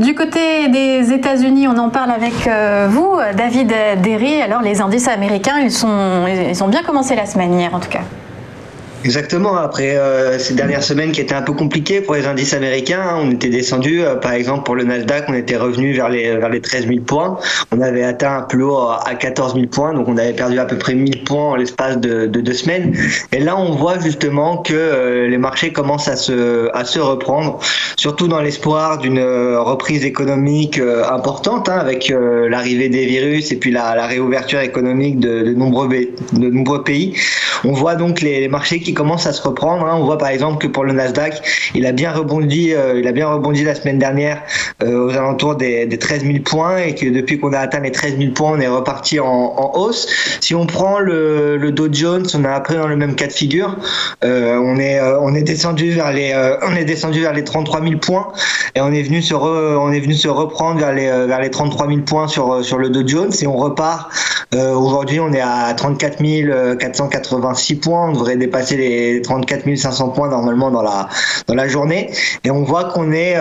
Du côté des États-Unis, on en parle avec vous, David Derry. Alors les indices américains, ils ont bien commencé la semaine hier en tout cas. Exactement, après ces dernières semaines qui étaient un peu compliquées pour les indices américains, on était descendu, par exemple pour le Nasdaq, on était revenu vers les 13 000 points, on avait atteint un plus haut à 14 000 points, donc on avait perdu à peu près 1000 points en l'espace de 2 semaines, et là on voit justement que les marchés commencent à se reprendre, surtout dans l'espoir d'une reprise économique importante, avec l'arrivée des virus et puis la réouverture économique de nombreux pays. On voit donc les marchés qui commencent à se reprendre. On voit par exemple que pour le Nasdaq, il a bien rebondi la semaine dernière aux alentours des 13 000 points et que depuis qu'on a atteint les 13 000 points, on est reparti en hausse. Si on prend le Dow Jones, on est après dans le même cas de figure. On est descendu vers les 33 000 points et on est venu se reprendre vers les 33 000 points sur le Dow Jones et on repart. Aujourd'hui, on est à 34 486 points. On devrait dépasser les 34 500 points normalement dans la journée. Et on voit qu'on est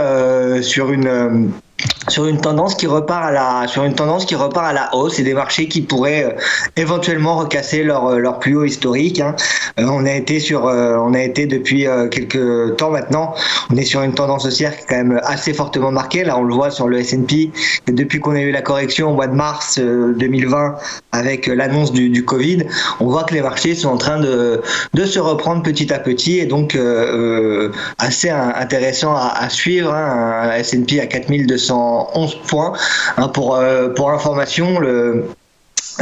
sur une tendance qui repart à la hausse et des marchés qui pourraient éventuellement recasser leur plus haut historique. On a été depuis quelques temps maintenant, on est sur une tendance haussière qui est quand même assez fortement marquée. Là, on le voit sur le S&P, que depuis qu'on a eu la correction au mois de mars 2020 avec l'annonce du Covid, on voit que les marchés sont en train de se reprendre petit à petit et donc assez intéressant à suivre. Un S&P à 4211 points. Pour information,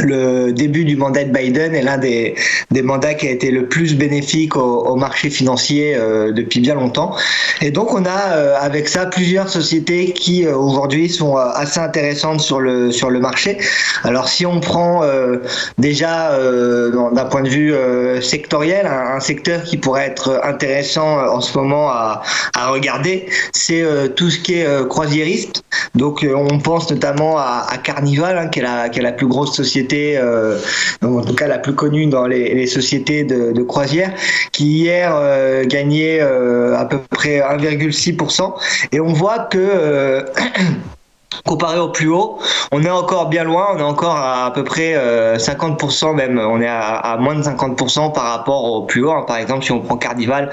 le début du mandat de Biden est l'un des mandats qui a été le plus bénéfique au marché financier depuis bien longtemps. Et donc on a avec ça plusieurs sociétés qui aujourd'hui sont assez intéressantes sur le marché. Alors si on prend déjà d'un point de vue sectoriel, un secteur qui pourrait être intéressant en ce moment à regarder, c'est tout ce qui est croisiériste. Donc on pense notamment à Carnival, qui est la plus grosse société, en tout cas la plus connue dans les sociétés de croisière, qui hier gagnait à peu près 1,6%. Et on voit que comparé au plus haut, on est encore bien loin, on est encore à peu près 50% même, on est à moins de 50% par rapport au plus haut. Par exemple, si on prend Carnival,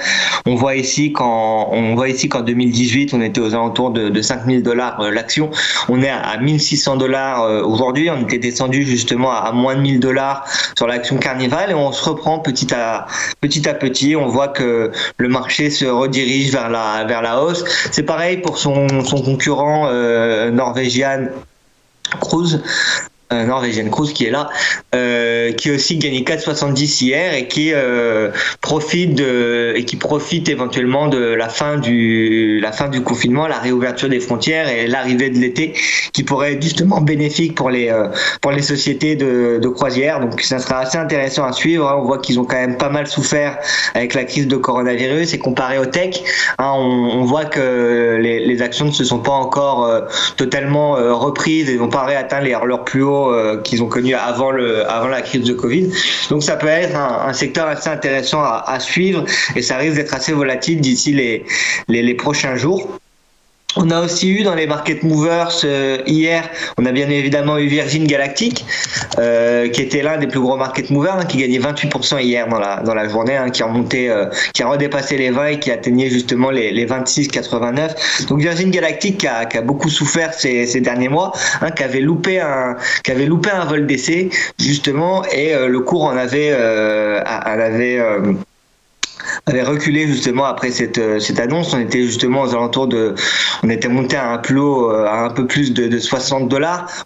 on voit ici qu'en 2018, on était aux alentours de 5 000 $, l'action. On est à 1 600 $ aujourd'hui, on était descendu justement à moins de 1 000 $ sur l'action Carnival et on se reprend petit à petit. On voit que le marché se redirige vers la hausse. C'est pareil pour son concurrent Norwegian Cruise qui est là, qui a aussi gagné 4,70 hier et qui profite éventuellement de la fin du confinement, la réouverture des frontières et l'arrivée de l'été, qui pourrait être justement bénéfique pour les sociétés de croisière. Donc ça sera assez intéressant à suivre. On voit qu'ils ont quand même pas mal souffert avec la crise de coronavirus et comparé aux tech, on voit que les actions ne se sont pas encore totalement reprises et n'ont pas réatteint leur plus haut qu'ils ont connu avant la crise de Covid. Donc ça peut être un secteur assez intéressant à suivre et ça risque d'être assez volatile d'ici les prochains jours. On a aussi eu dans les market movers hier, on a bien évidemment eu Virgin Galactic, qui était l'un des plus gros market movers, qui gagnait 28% hier dans la journée, qui a remonté, qui a redépassé les 20 et qui atteignait justement les 26,89. Donc Virgin Galactic qui a beaucoup souffert ces derniers mois, qui avait loupé un vol d'essai justement et le cours en avait reculé justement après cette annonce. On était justement aux alentours on était monté à un plus haut, à un peu plus de 60 $.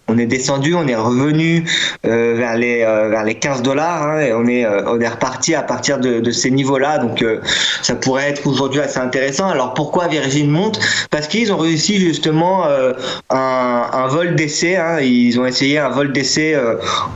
On est descendu, on est revenu vers les 15 $, et on est reparti à partir de ces niveaux-là. Donc ça pourrait être aujourd'hui assez intéressant. Alors pourquoi Virgin monte? Parce qu'ils ont réussi justement un vol d'essai. Ils ont essayé un vol d'essai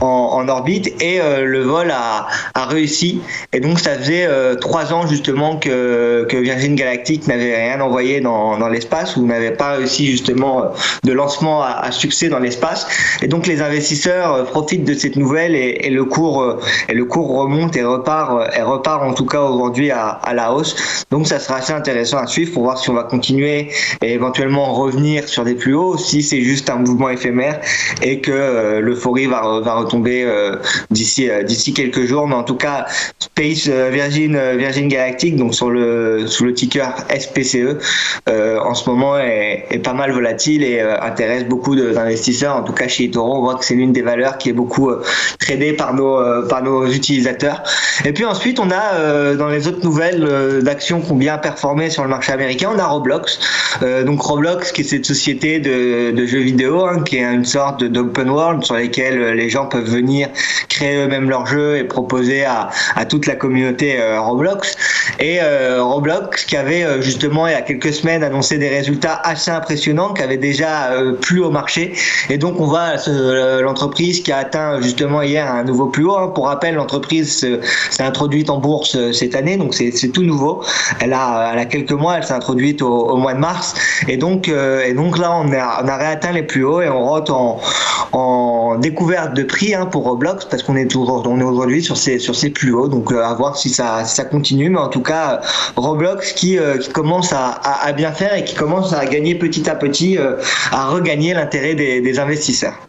en orbite et le vol a réussi. Et donc ça faisait 3 ans justement que Virgin Galactic n'avait rien envoyé dans l'espace, ou n'avait pas réussi justement de lancement à succès dans l'espace. Et donc les investisseurs profitent de cette nouvelle et le cours remonte et repart en tout cas aujourd'hui à la hausse. Donc ça sera assez intéressant à suivre pour voir si on va continuer et éventuellement revenir sur des plus hauts, si c'est juste un mouvement éphémère et que l'euphorie va retomber d'ici quelques jours. Mais en tout cas, Space Virgin Galactic, donc sous le ticker SPCE, en ce moment est pas mal volatile et intéresse beaucoup d'investisseurs. En tout cas chez eToro, on voit que c'est l'une des valeurs qui est beaucoup tradée par nos utilisateurs. Et puis ensuite, on a dans les autres nouvelles d'actions qui ont bien performé sur le marché américain, on a Roblox. Donc Roblox, qui est cette société de jeux vidéo, qui est une sorte d'open world sur lesquels les gens peuvent venir créer eux-mêmes leurs jeux et proposer à toute la communauté Roblox. Et Roblox, qui avait justement il y a quelques semaines annoncé des résultats assez impressionnants, qui avait déjà plu au marché. Et donc on voit l'entreprise qui a atteint justement hier un nouveau plus haut. Pour rappel, l'entreprise s'est introduite en bourse cette année, donc c'est tout nouveau. Elle a quelques mois, elle s'est introduite au mois de mars. Et donc là, on a réatteint les plus hauts et on rentre en découverte de prix pour Roblox, parce qu'on est aujourd'hui sur ces plus hauts. Donc à voir si ça continue. Mais en tout cas, Roblox qui commence à bien faire et qui commence à gagner petit à petit, à regagner l'intérêt des investisseurs.